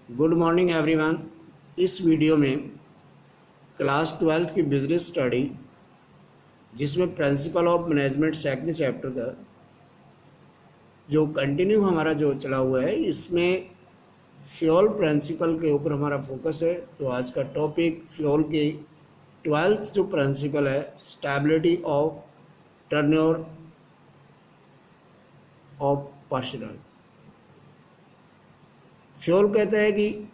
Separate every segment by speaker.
Speaker 1: Good morning everyone. इस video में class 12th की बिजनेस स्टडी जिसमें principle of management second chapter का जो कंटिन्यू हमारा जो चला हुआ है, इसमें फ्यूल प्रिंसिपल के ऊपर हमारा फोकस है। तो आज का टॉपिक फ्यूल की 12th जो प्रिंसिपल है, stability of turnover of personal. Fuel कहता है कि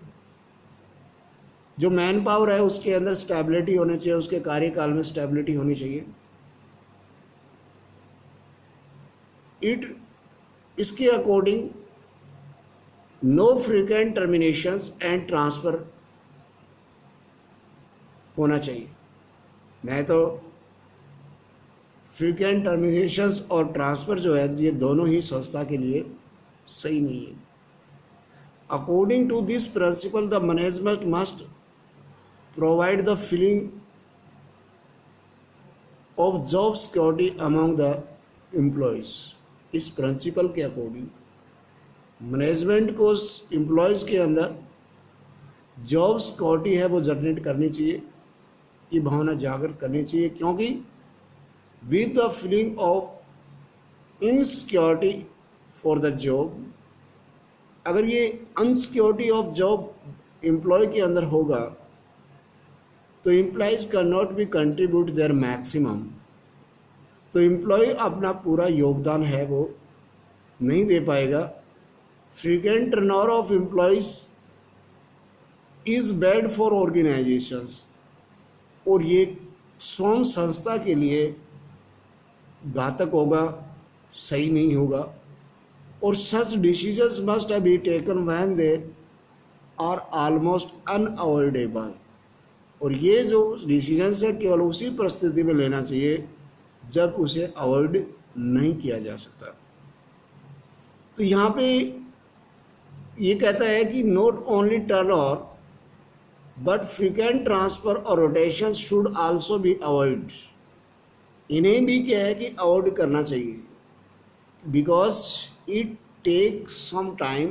Speaker 1: जो मैन पावर है उसके अंदर स्टेबिलिटी होनी चाहिए, उसके कार्यकाल में स्टेबिलिटी होनी चाहिए। इसके according no frequent terminations and transfer होना चाहिए, नहीं तो फ्रीक्वेंट टर्मिनेशंस और ट्रांसफर जो है ये दोनों ही संस्था के लिए सही नहीं है। According to this principle, the management must provide the feeling of job security among the employees. इस प्रिंसिपल के अकॉर्डिंग मैनेजमेंट को एम्प्लॉयज़ के अंदर जॉब सिक्योरिटी है वो जनरेट करनी चाहिए, की भावना जागृत करनी चाहिए, क्योंकि with the feeling of insecurity for the job, अगर ये अनसिक्योरिटी ऑफ जॉब एम्प्लॉय के अंदर होगा तो employees can not be contribute their maximum. तो एम्प्लॉय अपना पूरा योगदान है वो नहीं दे पाएगा। Frequent turnover of employees is bad for organisations, और ये स्वयं संस्था के लिए घातक होगा, सही नहीं होगा। और such decisions must be taken when they are almost unavoidable, और ये जो डिसीजंस है केवल उसी परिस्थिति में लेना चाहिए जब उसे अवॉइड नहीं किया जा सकता। तो यहाँ पे ये कहता है कि not only turnover but frequent transfer और rotation should also be avoid. इन्हें भी क्या है कि अवॉइड करना चाहिए, because it take some time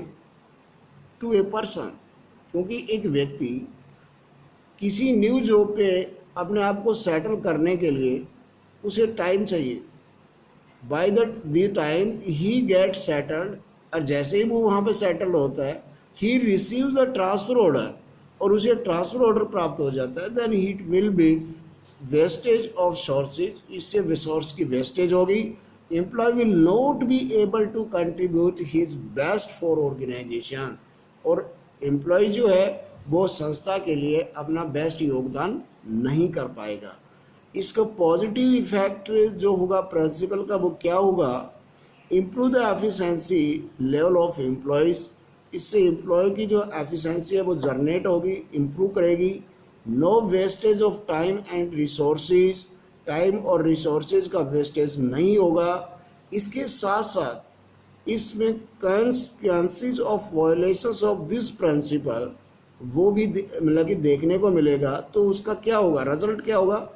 Speaker 1: to a person, क्योंकि एक व्यक्ति किसी न्यू जॉब पे अपने आप को सेटल करने के लिए उसे टाइम चाहिए। By the time he get settled, और जैसे ही वो वहाँ पे सेटल होता है, he receive the transfer order, और उसे ट्रांसफ़र ऑर्डर प्राप्त हो जाता है, then it will be wastage of sources, इससे रिसोर्स की वेस्टेज होगी। Employee will not be able to contribute his best for organisation, और एम्प्लॉय जो है वो संस्था के लिए अपना बेस्ट योगदान नहीं कर पाएगा। इसका पॉजिटिव इफेक्ट जो होगा प्रिंसिपल का वो क्या होगा, improve the efficiency level of employees, इससे एम्प्लॉय की जो एफिशिएंसी है वो जनरेट होगी, इम्प्रूव करेगी। No wastage of time and resources, time और रिसोर्सेज का वेस्टेज नहीं होगा। इसके साथ साथ इसमें consequences of violations of this principle वो भी मतलब कि देखने को मिलेगा। तो उसका क्या होगा, रिजल्ट क्या होगा,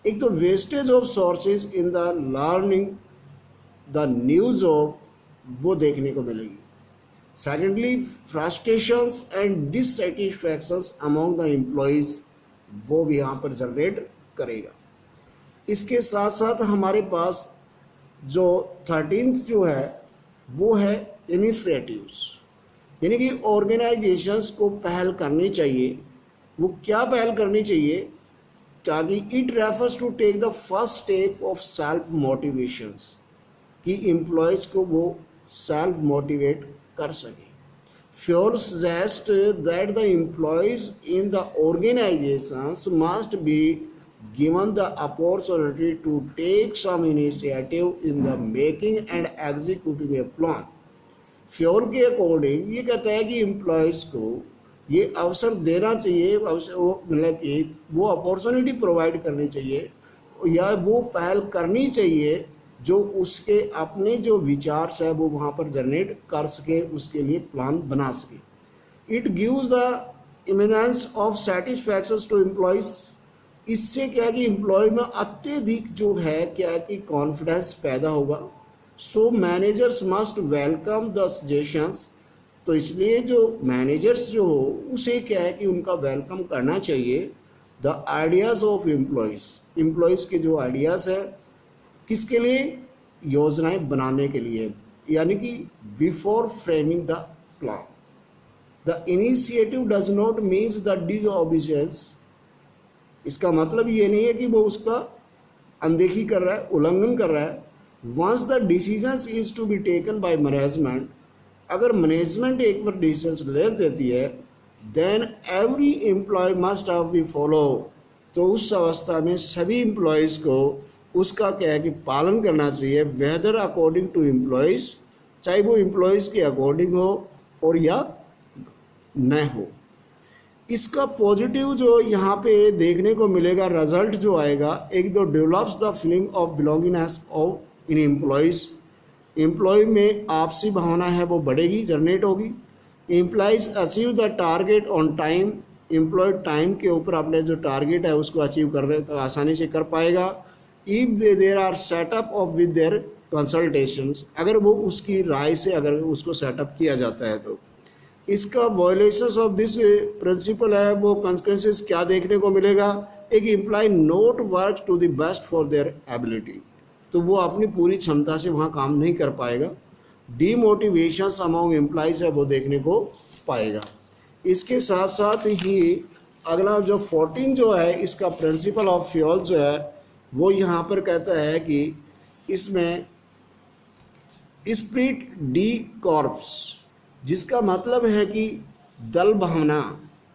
Speaker 1: एक तो wastage of sources in the learning the new job वो देखने को मिलेगी। Secondly, frustrations and dissatisfactions among the employees वो भी यहाँ पर जनरेट करेगा। इसके साथ साथ हमारे पास जो 13th जो है वो है इनिशिएटिव्स, यानी कि ऑर्गेनाइजेशंस को पहल करनी चाहिए। वो क्या पहल करनी चाहिए, ताकि it refers to take the first step of self motivations, कि एम्प्लॉयज़ को वो सेल्फ मोटिवेट कर सके। Fayol suggest that the employees in the organisations must be given the opportunity to take some initiative in the making and executing a plan. Fuel के according ये कहता है कि एम्प्लॉयज़ को ये अवसर देना चाहिए, मतलब कि वो अपॉर्चुनिटी प्रोवाइड करनी चाहिए या वो पहल करनी चाहिए जो उसके अपने जो विचार है वो वहाँ पर जनरेट कर सके, उसके लिए प्लान बना सके। It gives the eminence of satisfaction to employees, इससे क्या है कि एम्प्लॉय में अत्यधिक जो है क्या है कि कॉन्फिडेंस पैदा होगा। So managers must welcome the suggestions तो इसलिए जो मैनेजर्स जो हो उसे क्या है कि उनका वेलकम करना चाहिए द आइडियाज़ ऑफ एम्प्लॉयज़ के जो आइडियाज़ है किसके लिए, योजनाएं बनाने के लिए, यानी कि before framing the plan. The initiative does not means the disobedience. इसका मतलब ये नहीं है कि वो उसका अनदेखी कर रहा है, उल्लंघन कर रहा है। Once the decisions is to be taken by management, अगर मैनेजमेंट एक बार डिसीजन ले देती है, then every employee must have be follow, तो उस अवस्था में सभी एम्प्लॉयज़ को उसका क्या है कि पालन करना चाहिए, वेदर अकॉर्डिंग टू एम्प्लॉयज़, चाहे वो एम्प्लॉयज़ के अकॉर्डिंग हो और या न हो। इसका पॉजिटिव जो यहाँ पे देखने को मिलेगा, रिजल्ट जो आएगा, एक तो develops the feeling of belongingness of in employees, employee में आपसी भावना है वो बढ़ेगी, जनरेट होगी। Employees achieve the target on time, employee time के ऊपर अपने जो टारगेट है उसको अचीव कर रहे तो आसानी से कर पाएगा। If there are setup of with their consultations, अगर वो उसकी राय से अगर उसको सेटअप किया जाता है तो इसका वायलेशंस ऑफ दिस प्रिंसिपल है वो कॉन्सिक्वेंसेस क्या देखने को मिलेगा, एक employee not work to the best for their ability, तो वो अपनी पूरी क्षमता से वहाँ काम नहीं कर पाएगा। डीमोटिवेशन अमॉन्ग एम्प्लॉयज़ है वो देखने को पाएगा। इसके साथ साथ ही अगला जो 14 जो है इसका प्रिंसिपल ऑफ फ्यूल जो है वो यहाँ पर कहता है कि इसमें स्पिरिट डी कॉर्प्स, जिसका मतलब है कि दल भावना,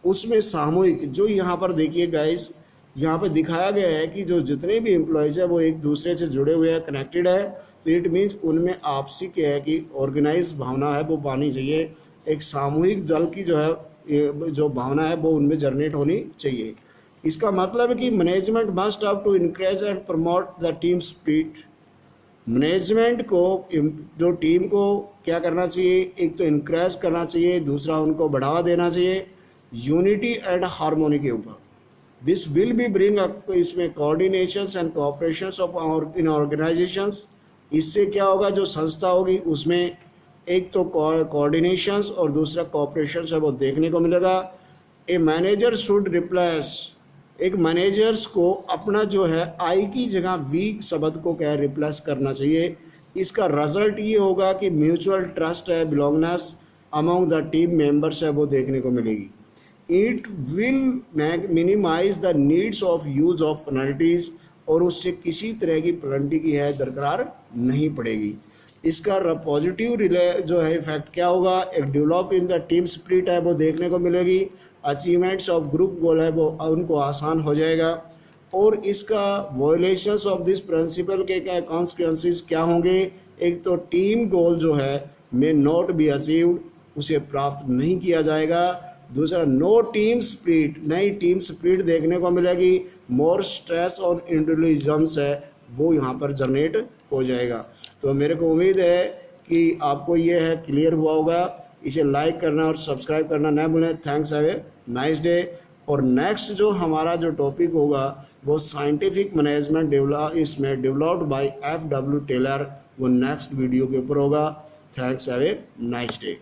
Speaker 1: उसमें सामूहिक, जो यहाँ पर देखिए गाइस यहाँ पे दिखाया गया है कि जो जितने भी एम्प्लॉयज़ है वो एक दूसरे से जुड़े हुए हैं, कनेक्टेड है, तो इट मीन्स उनमें आपसी क्या है कि ऑर्गेनाइज भावना है वो पानी चाहिए, एक सामूहिक दल की जो है जो भावना है वो उनमें जनरेट होनी चाहिए। इसका मतलब है कि management must have to encourage and promote the team spirit, management को जो टीम को क्या करना चाहिए, एक तो इनकरेज करना चाहिए, दूसरा उनको बढ़ावा देना चाहिए यूनिटी एंड हार्मोनी के ऊपर। This will be bring up इसमें coordinations and cooperations of in organisations, इससे क्या होगा, जो संस्था होगी उसमें एक तो कोऑर्डिनेशंस और दूसरा कोऑपरेशंस है वो देखने को मिलेगा। ए मैनेजर शुड रिप्लेस, एक मैनेजर्स को अपना जो है आई की जगह वीक शब्द को क्या रिप्लेस करना चाहिए। इसका रिजल्ट ये होगा कि म्यूचुअल ट्रस्ट है, बिलोंगनेस अमॉन्ग द टीम मेंबर्स है वो देखने को मिलेगी। It will minimise the needs of use of penalties, और उससे किसी तरह की पेनल्टी की है दरकार नहीं पड़ेगी। इसका पॉजिटिव जो है इफेक्ट क्या होगा, एक develop in the team spirit है वो देखने को मिलेगी, अचीवमेंट्स ऑफ ग्रुप गोल है वो उनको आसान हो जाएगा। और इसका वायलेशंस ऑफ दिस प्रिंसिपल के क्या कॉन्सिक्वेंसेस क्या होंगे, एक तो टीम गोल जो है मे नॉट बी अचीव्ड, उसे प्राप्त नहीं किया जाएगा। दूसरा नो टीम स्पिरिट, नई टीम स्पिरिट देखने को मिलेगी। मोर स्ट्रेस और इंडिविजुअलिज्म्स है वो यहाँ पर जनरेट हो जाएगा। तो मेरे को उम्मीद है कि आपको ये है क्लियर हुआ होगा। इसे लाइक करना और सब्सक्राइब करना ना भूलें। Thanks, have a nice day. और नेक्स्ट जो हमारा जो टॉपिक होगा वो साइंटिफिक मैनेजमेंट इसमें डेवलप्ड बाय F.W. टेलर, वो नेक्स्ट वीडियो के ऊपर होगा। Thanks, have a nice day.